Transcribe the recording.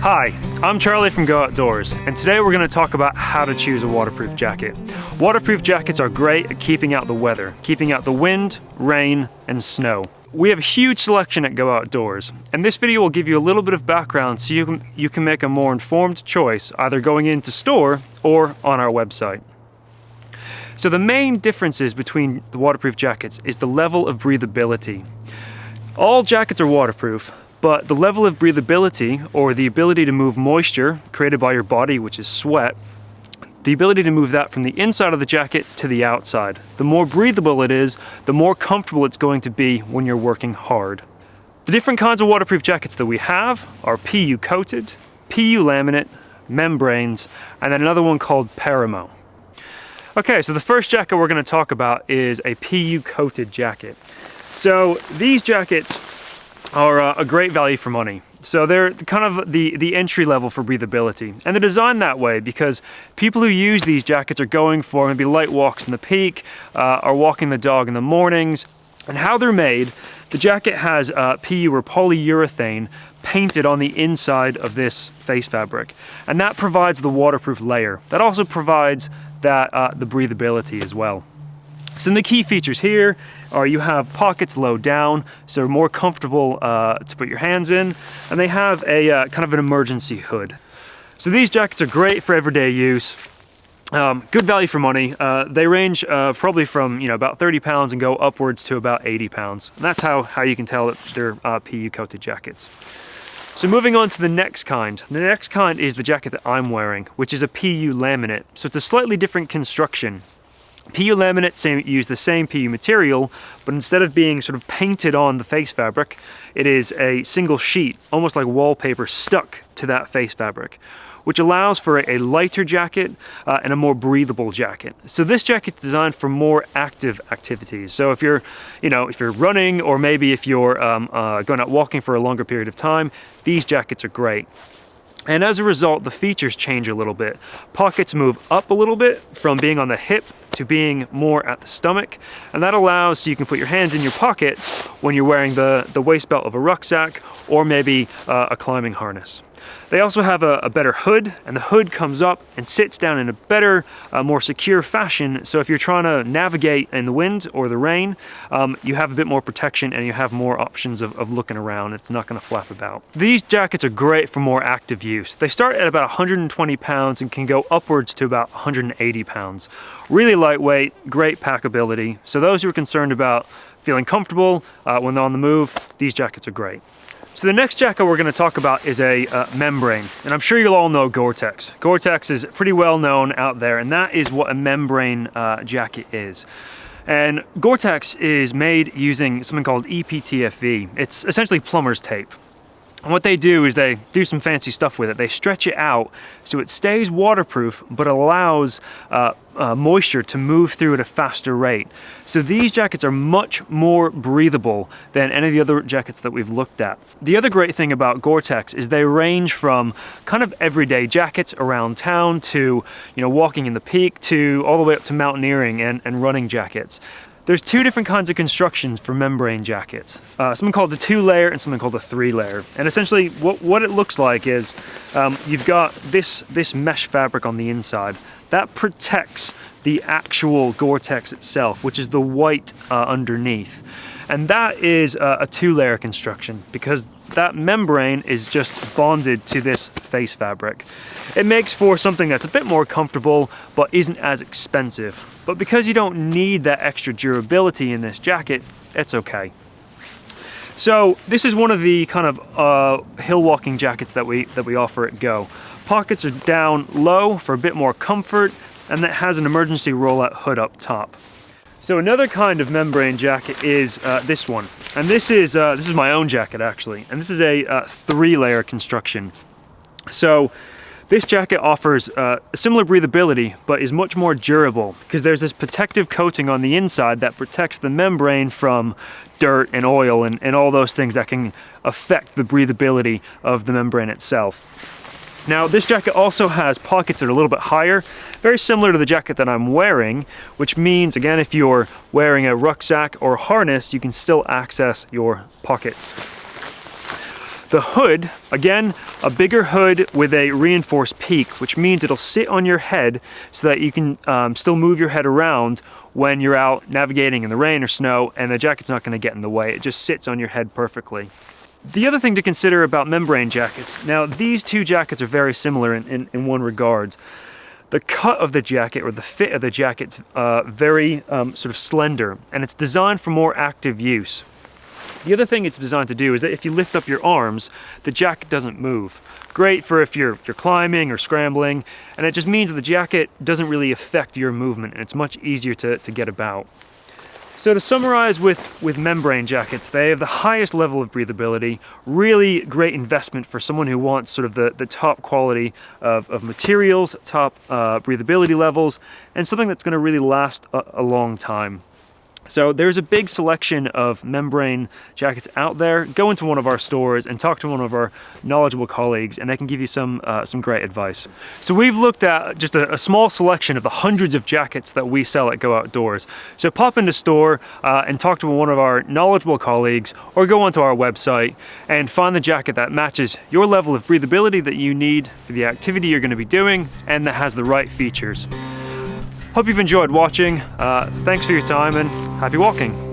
Hi, I'm Charlie from Go Outdoors, and today we're going to talk about how to choose a waterproof jacket. Waterproof jackets are great at keeping out the weather, keeping out the wind, rain, and snow. We have a huge selection at Go Outdoors, and this video will give you a little bit of background so you can make a more informed choice, either going into store or on our website. So the main differences between the waterproof jackets is the level of breathability. All jackets are waterproof, but the level of breathability, or the ability to move moisture created by your body, which is sweat, the ability to move that from the inside of the jacket to the outside. The more breathable it is, the more comfortable it's going to be when you're working hard. The different kinds of waterproof jackets that we have are PU coated, PU laminate, membranes, and then another one called Perimo. Okay, so the first jacket we're going to talk about is a PU coated jacket. So these jackets are a great value for money. So they're kind of the entry level for breathability. And they're designed that way because people who use these jackets are going for maybe light walks in the peak, or walking the dog in the mornings. And how they're made, the jacket has PU or polyurethane painted on the inside of this face fabric. And that provides the waterproof layer. That also provides that the breathability as well. Some of the key features here are you have pockets low down, so more comfortable to put your hands in, and they have a kind of an emergency hood. So these jackets are great for everyday use. Good value for money. They range probably from about 30 pounds and go upwards to about 80 pounds. And that's how you can tell that they're PU coated jackets. So moving on to the next kind. The next kind is the jacket that I'm wearing, which is a PU laminate. So it's a slightly different construction. PU laminate use the same PU material, but instead of being sort of painted on the face fabric, it is a single sheet, almost like wallpaper, stuck to that face fabric, which allows for a lighter jacket and a more breathable jacket. So this jacket's designed for more active activities. So if you're running, or maybe if you're going out walking for a longer period of time, these jackets are great. And as a result, the features change a little bit. Pockets move up a little bit from being on the hip to being more at the stomach. And that allows so you can put your hands in your pockets when you're wearing the waist belt of a rucksack or maybe a climbing harness. They also have a better hood, and the hood comes up and sits down in a better, more secure fashion. So if you're trying to navigate in the wind or the rain, you have a bit more protection and you have more options of looking around. It's not going to flap about. These jackets are great for more active use. They start at about 120 pounds and can go upwards to about 180 pounds. Really lightweight, great packability. So those who are concerned about feeling comfortable when they're on the move, these jackets are great. So the next jacket we're going to talk about is a membrane, and I'm sure you'll all know Gore-Tex. Gore-Tex is pretty well known out there, and that is what a membrane jacket is. And Gore-Tex is made using something called EPTFE. It's essentially plumber's tape. And what they do is they do some fancy stuff with it. They stretch it out so it stays waterproof, but allows moisture to move through at a faster rate. So these jackets are much more breathable than any of the other jackets that we've looked at. The other great thing about Gore-Tex is they range from kind of everyday jackets around town to walking in the peak, to all the way up to mountaineering and running jackets. There's two different kinds of constructions for membrane jackets. Something called a 2-layer and something called a 3-layer. And essentially what it looks like is you've got this mesh fabric on the inside. That protects the actual Gore-Tex itself, which is the white underneath. And that is a 2-layer construction because that membrane is just bonded to this face fabric. It makes for something that's a bit more comfortable but isn't as expensive. But because you don't need that extra durability in this jacket, it's okay. So this is one of the kind of hill walking jackets that we offer at Go. Pockets are down low for a bit more comfort, and it has an emergency rollout hood up top. So another kind of membrane jacket is this one, and this is my own jacket actually, and this is a 3-layer construction. So this jacket offers similar breathability, but is much more durable because there's this protective coating on the inside that protects the membrane from dirt and oil and all those things that can affect the breathability of the membrane itself. Now this jacket also has pockets that are a little bit higher, very similar to the jacket that I'm wearing, which means again if you're wearing a rucksack or harness you can still access your pockets. The hood, again, a bigger hood with a reinforced peak, which means it'll sit on your head so that you can still move your head around when you're out navigating in the rain or snow, and the jacket's not going to get in the way. It just sits on your head perfectly. The other thing to consider about membrane jackets, now these two jackets are very similar in one regard. The cut of the jacket, or the fit of the jacket's very sort of slender, and it's designed for more active use. The other thing it's designed to do is that if you lift up your arms, the jacket doesn't move. Great for if you're climbing or scrambling, and it just means that the jacket doesn't really affect your movement, and it's much easier to get about. So to summarize with membrane jackets, they have the highest level of breathability, really great investment for someone who wants sort of the top quality of materials, top breathability levels, and something that's going to really last a long time. So there's a big selection of membrane jackets out there. Go into one of our stores and talk to one of our knowledgeable colleagues, and they can give you some great advice. So we've looked at just a small selection of the hundreds of jackets that we sell at Go Outdoors. So pop in the store and talk to one of our knowledgeable colleagues, or go onto our website and find the jacket that matches your level of breathability that you need for the activity you're going to be doing and that has the right features. Hope you've enjoyed watching. Thanks for your time and happy walking.